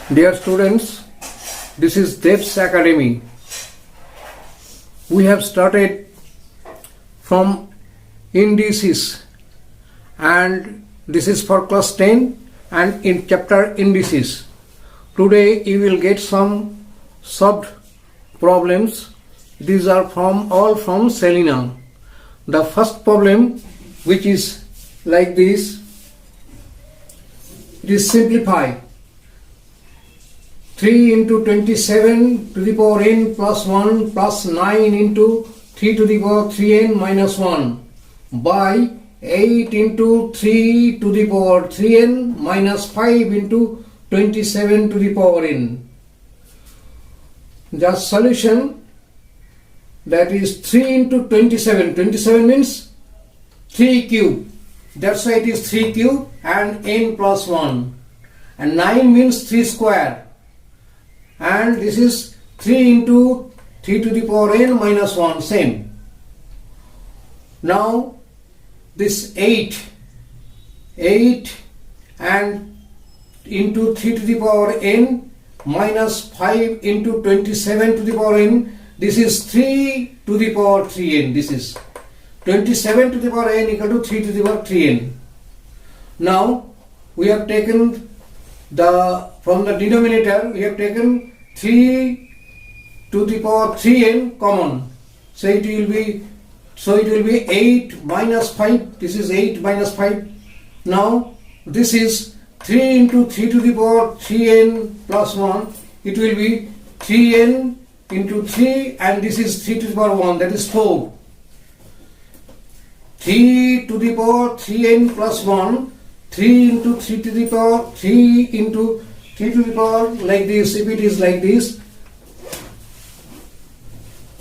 Dear students, this is Dev's Academy. We have started from indices, and this is for class 10 and in chapter indices. Today you will get some solved problems. These are all from Selena. The first problem, which is like this, it is simplify. 3 into 27 to the power n plus 1 plus 9 into 3 to the power 3n minus 1 by 8 into 3 to the power 3n minus 5 into 27 to the power n. The solution, that is 3 into 27. 27 means 3 cube. That's why it is 3 cube and n plus 1. And 9 means 3 square. And this is 3 into 3 to the power n minus 1, same. Now this 8 and into 3 to the power n minus 5 into 27 to the power n, this is 3 to the power 3n. This is 27 to the power n equal to 3 to the power 3n. Now we have taken from the denominator, we have taken 3 to the power 3n common. So it will be 8 minus 5. This is 8 minus 5. Now this is 3 into 3 to the power 3n plus 1. It will be 3n into 3, and this is 3 to the power 1, that is 4. 3 to the power 3n plus 1. 3 into 3 to the power 3 into 3 to the power, like this. If it is like this,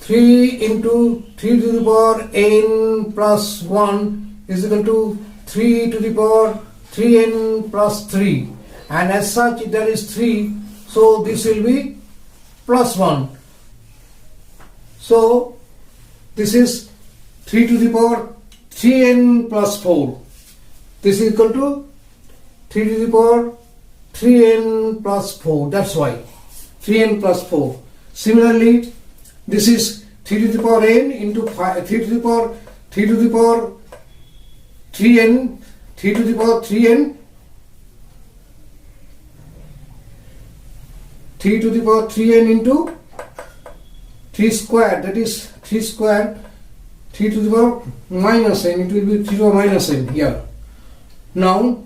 3 into 3 to the power n plus 1 is equal to 3 to the power 3n plus 3, and as such there is 3, so this will be plus 1. So this is 3 to the power 3n plus 4. This is equal to 3 to the power 3n plus 4. That's why 3n plus 4. Similarly, this is 3 to the power n into 5, 3 to the power 3n, 3 to the power 3n, 3 to the power 3n into 3 square, that is 3 square, 3 to the power minus n, it will be 3 to the power minus n here. Now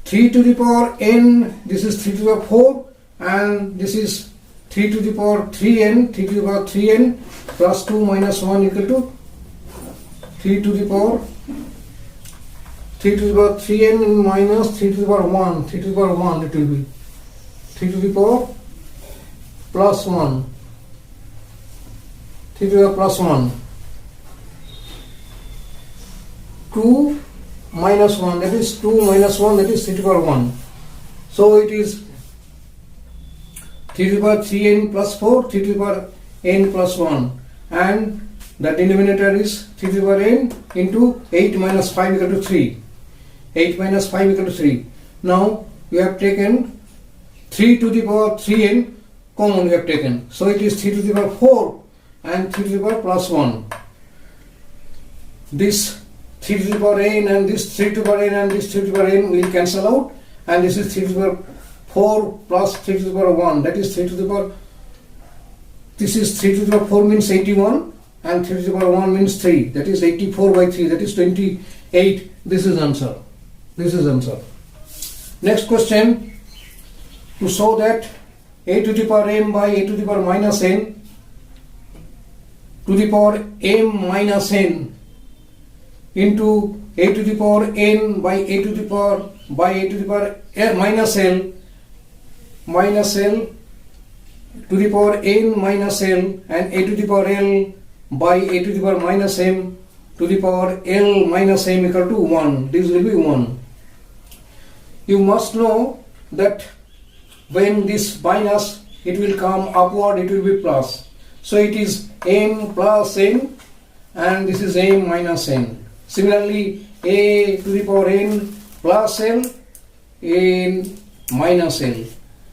3 to the power n, this is 3 to the power 4, and this is 3 to the power 3n, 3 to the power 3n plus 2 minus 1 equal to 3 to the power 3n minus 3 to the power 1, 3 to the power 1, it will be 3 to the power plus 1, 3 to the power plus 1, 2 minus 1, that is 2 minus 1, that is 3 to the power 1. So it is 3 to the power 3n plus 4, 3 to the power n plus 1, and the denominator is 3 to the power n into 8 minus 5 equal to 3. 8 minus 5 equal to 3. Now we have taken 3 to the power 3n common, we have taken. So it is 3 to the power 4 and 3 to the power plus 1. This 3 to the power n and this 3 to the power n and this 3 to the power n will cancel out, and this is 3 to the power 4 plus 3 to the power 1, that is 3 to the power, this is 3 to the power 4 means 81, and 3 to the power 1 means 3, that is 84 by 3, that is 28. This is answer. This is answer. Next question, to show that a to the power m by a to the power minus n to the power m minus n into a to the power n by a to the power minus l to the power n minus l and a to the power l by a to the power minus m to the power l minus m equal to 1. This will be 1. You must know that when this minus, it will come upward, it will be plus. So it is m plus n, and this is m minus n. Similarly, a to the power n plus l in minus L.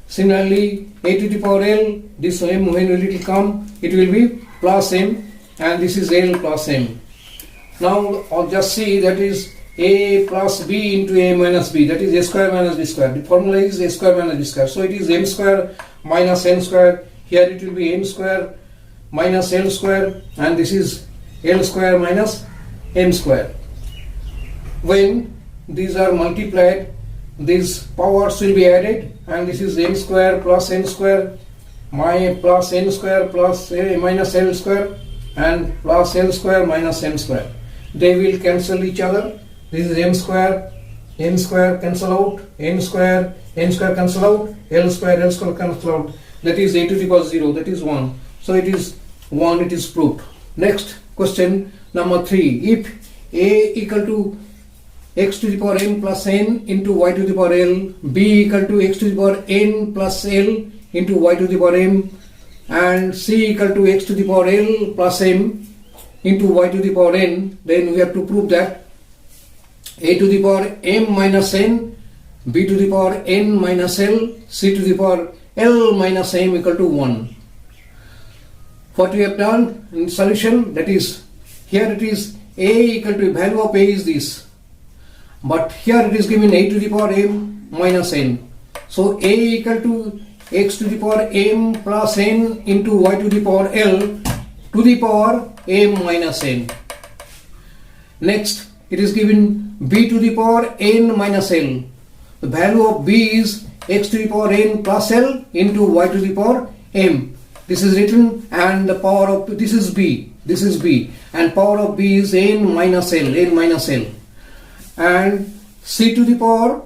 Similarly, a to the power L, this m when will it come? It will be plus m, and this is L plus m. Now I'll just see that is a plus b into a minus b, that is a square minus b square. The formula is a square minus b square. So it is m square minus n square. Here it will be m square minus L square, and this is L square minus m square. When these are multiplied, these powers will be added, and this is m square plus n square plus n square plus a minus L square, and plus L square minus m square. They will cancel each other. This is m square cancel out, n square cancel out, L square cancel out. That is a to the power 0, that is 1. So it is 1, it is proved. Next question number 3. If a equal to x to the power m plus n into y to the power l, b equal to x to the power n plus l into y to the power m, and c equal to x to the power l plus m into y to the power n, then we have to prove that a to the power m minus n, b to the power n minus l, c to the power l minus m equal to 1. What we have done in solution, that is, here it is a equal to, value of a is this, but here it is given a to the power m minus n. So a equal to x to the power m plus n into y to the power l to the power m minus n. Next, it is given b to the power n minus l. The value of b is x to the power n plus l into y to the power m. This is written, and the power of this is b, and power of b is n minus l, and c to the power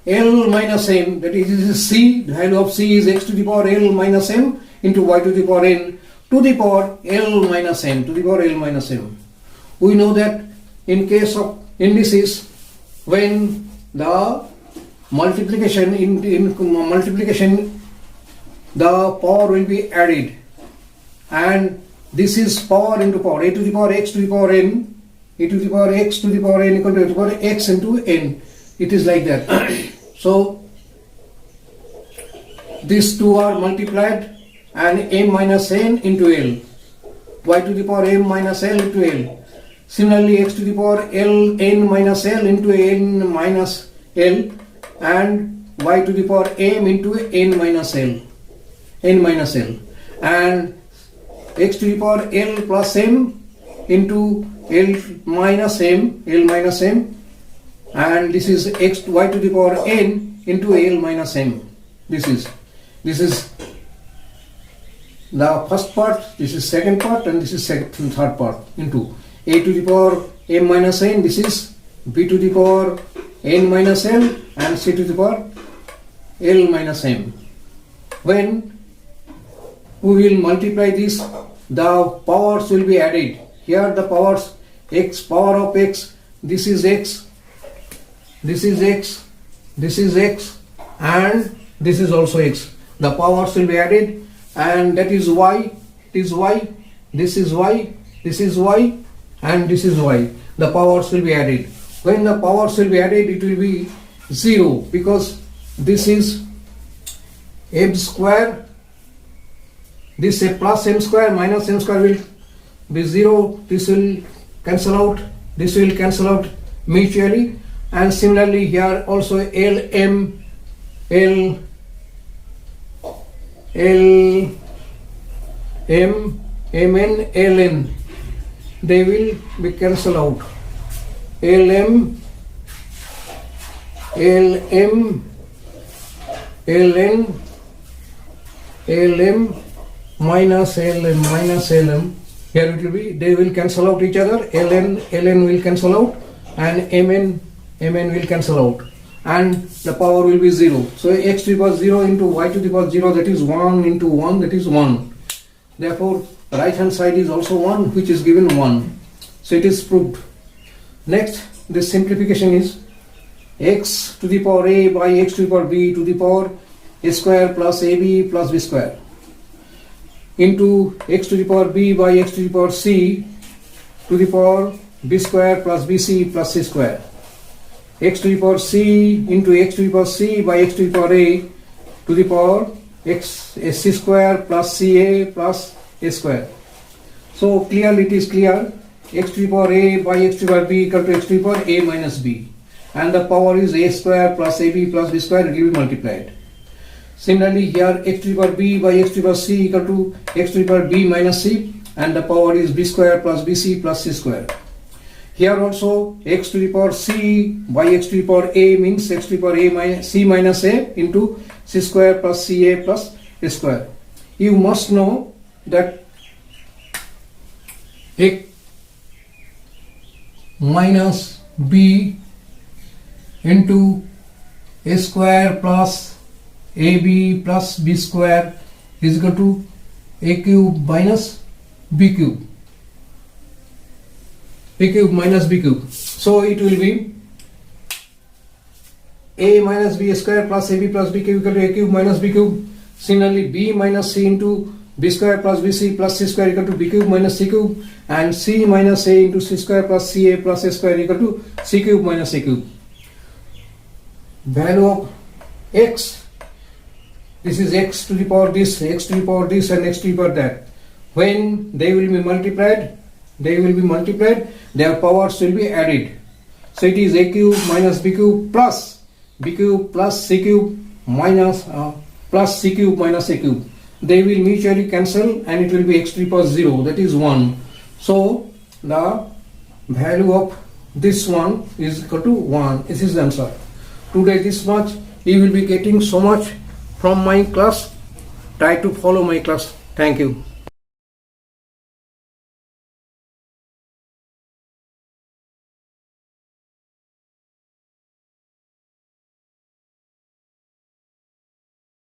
l minus m, that is, this is c. The value of c is x to the power l minus m into y to the power n to the power l minus m, We know that in case of indices, when the multiplication multiplication, the power will be added, and this is power into power, a to the power x to the power n, e to the power x to the power n equal to a to the power x into n. It is like that. So these two are multiplied, and m minus n into l, y to the power m minus l into l. Similarly, x to the power l n minus l into n minus l, and y to the power m into n minus l, and x to the power l plus m into l minus m, and this is x y to the power n into l minus m. This is the first part, this is second part, and this is third part, into a to the power m minus n, this is b to the power n minus l, and c to the power l minus m. When we will multiply this, the powers will be added. Here the powers, x, power of x, this is x, this is x, this is x, and this is also x. The powers will be added, and that is y, this is y, this is y, this is y, and this is y. The powers will be added. When the powers will be added, it will be 0, because this is m square, this a plus m square minus m square will be 0. This will cancel out, this will cancel out mutually, and similarly here also l m l m mn ln, they will be cancelled out. ln lm minus lm, here it will be, they will cancel out each other. ln will cancel out, and mn will cancel out, and the power will be 0. So x to the power 0 into y to the power 0, that is 1 into 1, that is 1. Therefore right hand side is also 1, which is given 1. So it is proved. Next, this simplification is x to the power a by x to the power b to the power a square plus ab plus b square into x to the power b by x to the power c to the power b square plus bc plus c square x to the power c into x to the power c by x to the power a to the power x sc square plus ca plus a square. So clearly it is clear, x to the power a by x to the power b equal to x to the power a minus b, and the power is a square plus ab plus b square, it will be multiplied. Similarly here x to the power b by x to the power c equal to x to the power b minus c, and the power is b square plus bc plus c square. Here also x to the power c by x to the power a means x to the power a minus c minus a into c square plus ca plus a square. You must know that a minus b into a square plus ab plus b square is equal to a cube minus b cube. A cube minus b cube. So it will be a minus b square plus ab plus b cube equal to a cube minus b cube. Similarly, b minus c into b square plus bc plus c square equal to b cube minus c cube, and c minus a into c square plus ca plus a square equal to c cube minus a cube. Value of x, this is x to the power this, x to the power this, and x to the power that. When they will be multiplied, their powers will be added. So it is a cube minus b cube plus c cube minus plus c cube minus a cube. They will mutually cancel and it will be x to the power 0, that is 1. So the value of this one is equal to 1. This is the answer. Today this much. You will be getting so much from my class. Try to follow my class. Thank you.